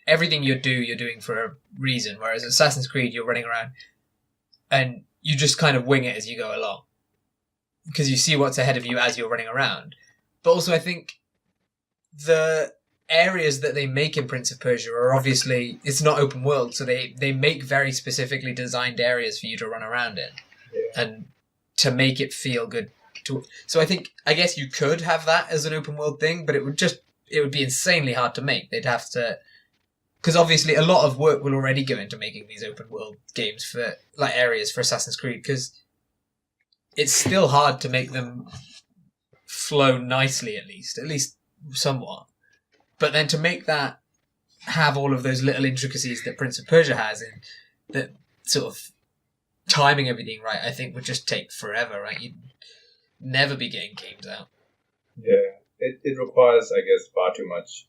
Everything you're doing for a reason, whereas Assassin's Creed, you're running around and you just kind of wing it as you go along because you see what's ahead of you as you're running around. But also, I think the areas that they make in Prince of Persia are obviously, it's not open world, so they make very specifically designed areas for you to run around in and to make it feel good. So I guess you could have that as an open world thing, but it would be insanely hard to make. They'd have to, because obviously a lot of work will already go into making these open world games for like areas for Assassin's Creed, because it's still hard to make them flow nicely, at least somewhat. But then to make that have all of those little intricacies that Prince of Persia has, and that sort of timing everything right, I think would just take forever, right? You'd never be getting games out. Yeah, it requires, I guess, far too much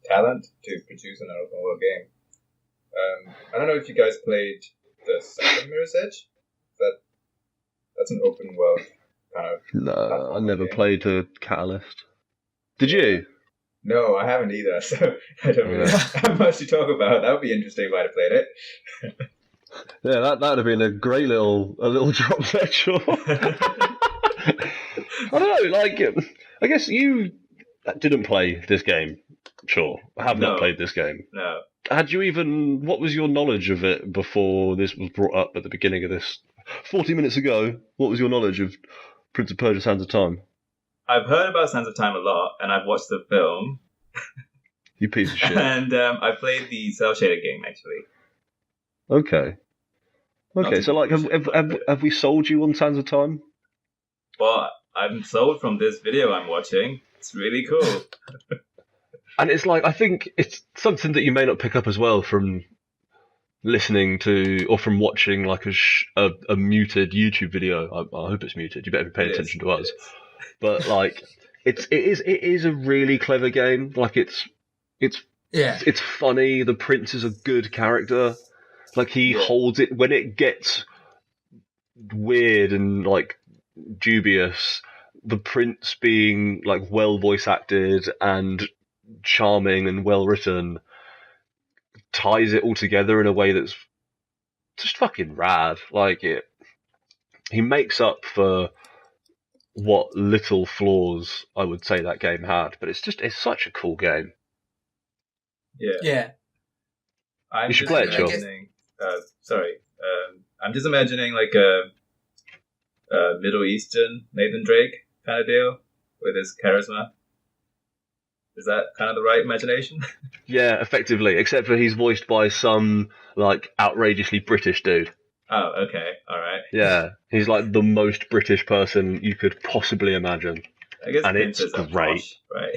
talent to produce an open world game. I don't know if you guys played the second Mirror's Edge. That's an open world kind of. No, I never played a Catalyst. Did you? No, I haven't either, so I don't really have much to talk about. That would be interesting if I'd have played it. Yeah, that would have been a great little drop there, sure. I don't know, like, I guess you didn't play this game, sure. I have not played this game. No. What was your knowledge of it before this was brought up at the beginning of this? 40 minutes ago, what was your knowledge of Prince of Persia Sands of Time? I've heard about Sands of Time a lot, and I've watched the film. You piece of shit. And I played the cel-shaded game, actually. Okay, so like, have we sold you on Sands of Time? Well, I'm sold from this video I'm watching. It's really cool. And it's like, I think it's something that you may not pick up as well from listening to or from watching like a muted YouTube video. I hope it's muted. You better be paying attention to us. But like, it is a really clever game. Like it's funny. The prince is a good character. Like he holds it when it gets weird and like dubious. The prince being like well voice acted and charming and well written ties it all together in a way that's just fucking rad. Like he makes up for what little flaws I would say that game had, but it's such a cool game. Yeah. You should play it, Joe. I'm just imagining like a Middle Eastern Nathan Drake kind of deal with his charisma. Is that kind of the right imagination? Yeah, effectively, except for he's voiced by some like outrageously British dude. Oh, okay, all right. Yeah, he's like the most British person you could possibly imagine. I guess and it's great. Posh, right?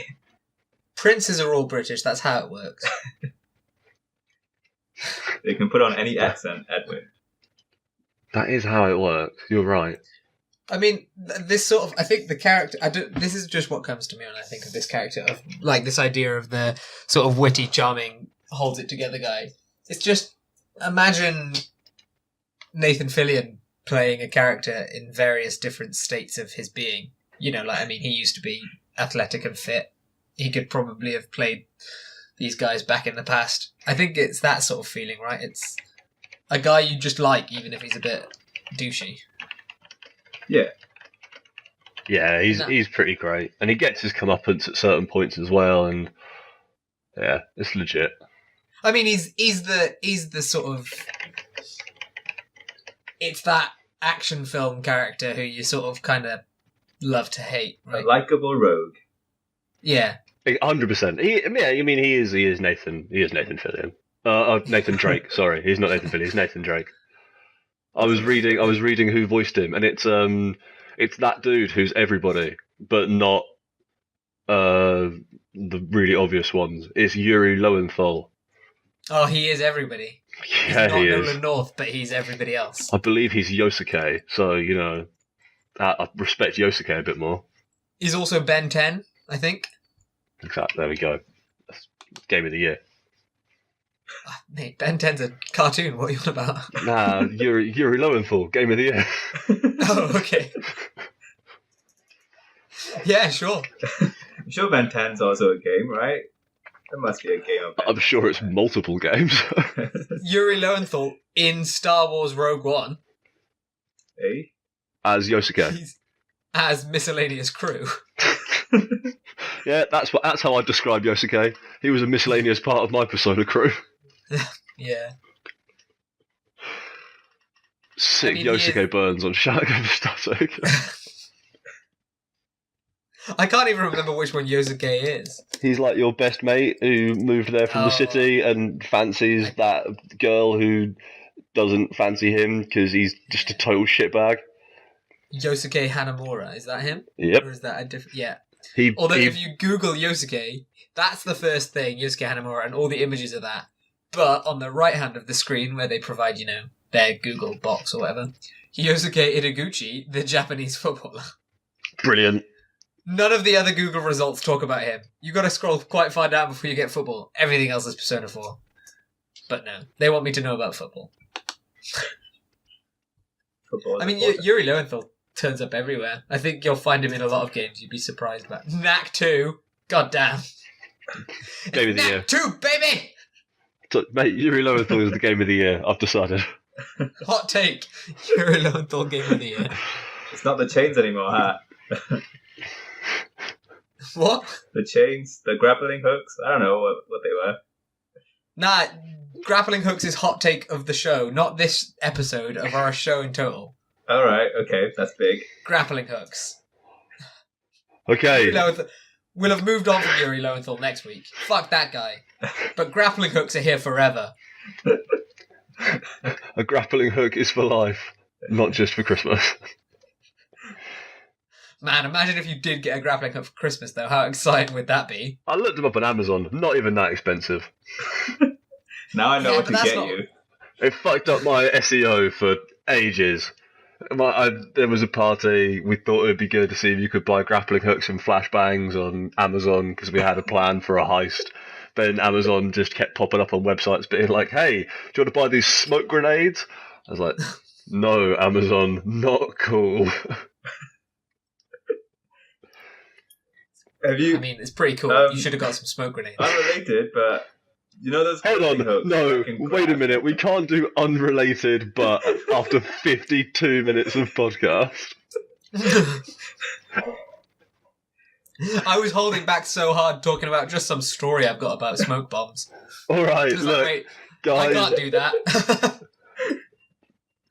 Princes are all British. That's how it works. They can put on any accent, Edwin. That is how it works. You're right. I mean, this sort of, I think the character, this is just what comes to me when I think of this character, of like this idea of the sort of witty, charming, holds it together guy. It's just, imagine Nathan Fillion playing a character in various different states of his being. You know, like, I mean, he used to be athletic and fit. He could probably have played these guys back in the past. I think it's that sort of feeling, right? It's a guy you just like, even if he's a bit douchey. Yeah. Yeah, he's pretty great. And he gets his comeuppance at certain points as well, and yeah, it's legit. I mean, he's the sort of, it's that action film character who you sort of kind of love to hate, right? A likable rogue. Yeah. 100%. He is Nathan Fillion. Nathan Drake. Sorry, he's not Nathan Fillion. He's Nathan Drake. I was reading who voiced him, and it's that dude who's everybody, but not the really obvious ones. It's Yuri Lowenthal. Oh, he is everybody. Yeah, he is. He's not Nolan North, but he's everybody else. I believe he's Yosuke, so you know, I respect Yosuke a bit more. He's also Ben 10, I think. Exactly. There we go. That's Game of the Year. Mate, Ben 10's a cartoon. What are you on about? Nah, Yuri Lowenthal, Game of the Year. Oh, okay. Yeah, sure. I'm sure Ben 10's also a game, right? There must be a game of Ben. I'm sure it's multiple games. Yuri Lowenthal in Star Wars Rogue One. Hey? As Yosuke. He's as miscellaneous crew. Yeah, that's how I describe Yosuke. He was a miscellaneous part of my Persona crew. Yeah. Sick Yosuke burns on Shouting Over Static. I can't even remember which one Yosuke is. He's like your best mate who moved there from the city and fancies that girl who doesn't fancy him because he's just a total shitbag. Yosuke Hanamura, is that him? Yep. Or is that a different... Yeah. Although if you Google Yosuke, that's the first thing, Yosuke Hanamura, and all the images of that. But on the right hand of the screen, where they provide, you know, their Google box or whatever, Yosuke Ideguchi, the Japanese footballer. Brilliant. None of the other Google results talk about him. You got to scroll quite far down before you get football. Everything else is Persona 4. But no, they want me to know about football. football. I mean, Yuri Lowenthal turns up everywhere. I think you'll find him in a lot of games. You'd be surprised about. Knack 2. God damn. Game of the year. Knack 2, baby! So, mate, Yuri Lowenthal is the game of the year, I've decided. Hot take. Yuri Lowenthal game of the year. It's not the chains anymore, huh? What? The chains, the grappling hooks. I don't know what they were. Nah, grappling hooks is hot take of the show, not this episode of our show in total. Alright, okay, that's big. Grappling hooks. Okay. We'll have moved on from Yuri Lowenthal next week. Fuck that guy. But grappling hooks are here forever. A grappling hook is for life, not just for Christmas. Man, imagine if you did get a grappling hook for Christmas, though. How exciting would that be? I looked them up on Amazon. Not even that expensive. Now I know what to get you. It fucked up my SEO for ages. There was a party. We thought it would be good to see if you could buy grappling hooks and flashbangs on Amazon because we had a plan for a heist. Then Amazon just kept popping up on websites being like, hey, do you want to buy these smoke grenades? I was like, no, Amazon, not cool. I mean, it's pretty cool. You should have got some smoke grenades. Unrelated, but you know those. Hold on, no, wait a minute. We can't do unrelated, but after 52 minutes of podcast. I was holding back so hard talking about just some story I've got about smoke bombs. All right, look, like, wait, guys, I can't do that.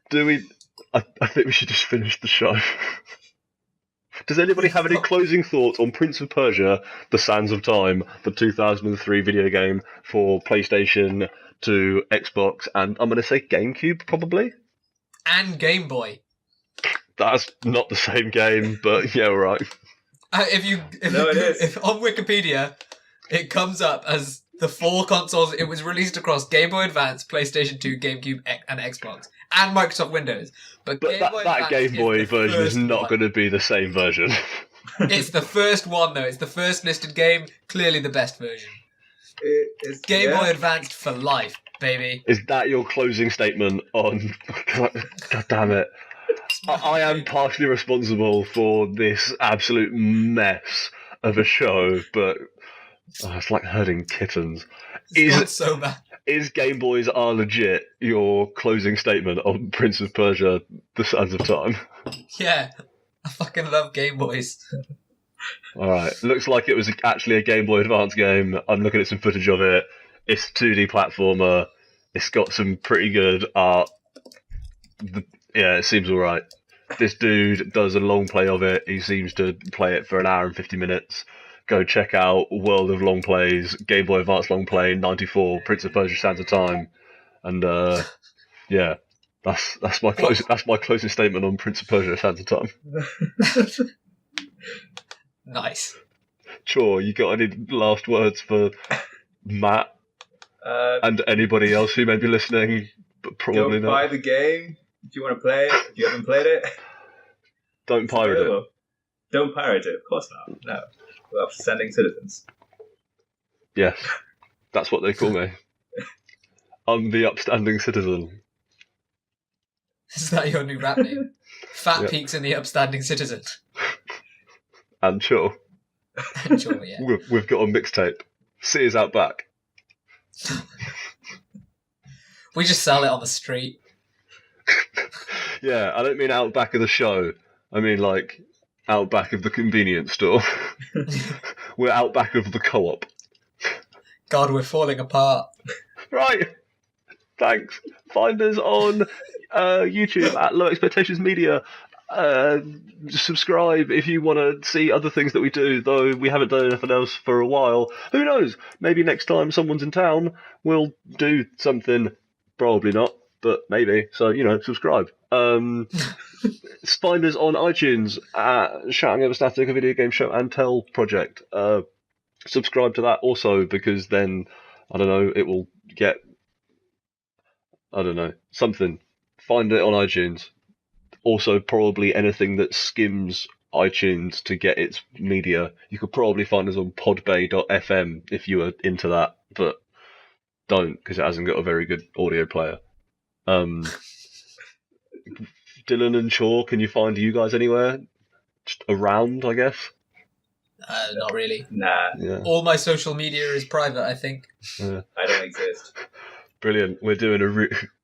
Do we? I think we should just finish the show. Does anybody have any closing thoughts on Prince of Persia: The Sands of Time, the 2003 video game for PlayStation 2, Xbox, and I'm going to say GameCube, probably? And Game Boy. That's not the same game, but yeah, right. If on Wikipedia it comes up as the 4 consoles, it was released across Game Boy Advance, PlayStation 2, GameCube, and Xbox, and Microsoft Windows. But that Game Boy version is not going to be the same version. It's the first one, though. It's the first listed game. Clearly the best version. It's Game Boy Advanced for life, baby. Is that your closing statement on... God damn it. I am partially responsible for this absolute mess of a show, but it's like herding kittens. It's so bad. Is Game Boys are legit your closing statement on Prince of Persia: The Sands of Time? Yeah, I fucking love Game Boys. Alright, looks like it was actually a Game Boy Advance game. I'm looking at some footage of it. It's a 2D platformer. It's got some pretty good art. Yeah, it seems alright. This dude does a long play of it. He seems to play it for an hour and 50 minutes. Go check out World of Long Plays, Game Boy Advance Long Play, 94, Prince of Persia: Sands of Time. And yeah, that's my closing statement on Prince of Persia: Sands of Time. Nice. Sure, you got any last words for Matt and anybody else who may be listening, but probably not? Buy the game if you want to play it. If you haven't played it, don't pirate it. Don't pirate it. Of course not. No, we're upstanding citizens. Yes, that's what they call me. I'm the upstanding citizen. Is that your new rap name? Fat Peaks and the Upstanding Citizen. And sure. And sure, yeah. We've got a mixtape. See us out back. We just sell it on the street. Yeah, I don't mean out back of the show. I mean like out back of the convenience store. We're out back of the co-op. God, we're falling apart. Right. Thanks. Find us on YouTube at Low Expectations Media. Subscribe if you want to see other things that we do, though we haven't done anything else for a while. Who knows? Maybe next time someone's in town, we'll do something. Probably not, but maybe. So, subscribe. Find us on iTunes at Shouting Over Static, a video game show and tell project. Subscribe to that also, because then, I don't know, it will get, something. Find it on iTunes. Also, probably anything that skims iTunes to get its media. You could probably find us on podbay.fm if you were into that, but don't, because it hasn't got a very good audio player. Dylan and Shaw, can you find you guys anywhere? Just around, I guess? Not really. Nah. Yeah. All my social media is private, I think. Yeah. I don't exist. Brilliant. We're doing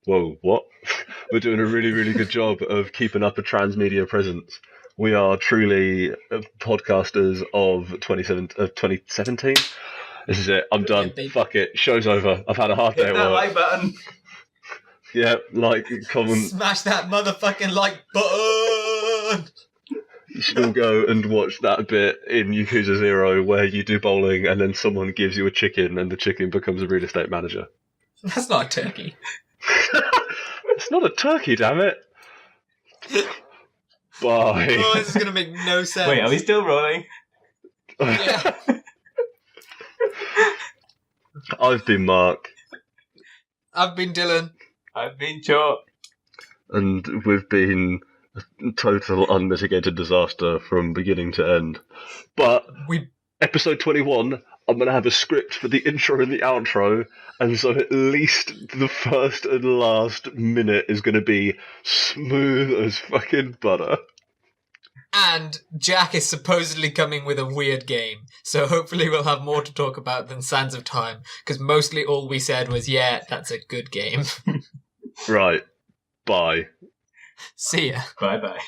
We're doing a really, really good job of keeping up a transmedia presence. We are truly podcasters of 2017. This is it. I'm done. Fuck it. Show's over. I've had a hard day Hit at that work. like button. Yeah, comment. Smash that motherfucking like button! You should all go and watch that bit in Yakuza 0 where you do bowling and then someone gives you a chicken and the chicken becomes a real estate manager. That's not a turkey. It's not a turkey, damn it. Bye. Oh, this is going to make no sense. Wait, are we still rolling? Yeah. I've been Mark. I've been Dylan. I've been Cho. And we've been a total unmitigated disaster from beginning to end. But episode 21, I'm going to have a script for the intro and the outro, and so at least the first and last minute is going to be smooth as fucking butter. And Jack is supposedly coming with a weird game, so hopefully we'll have more to talk about than Sands of Time, because mostly all we said was, yeah, that's a good game. Right. Bye. See ya. Bye-bye.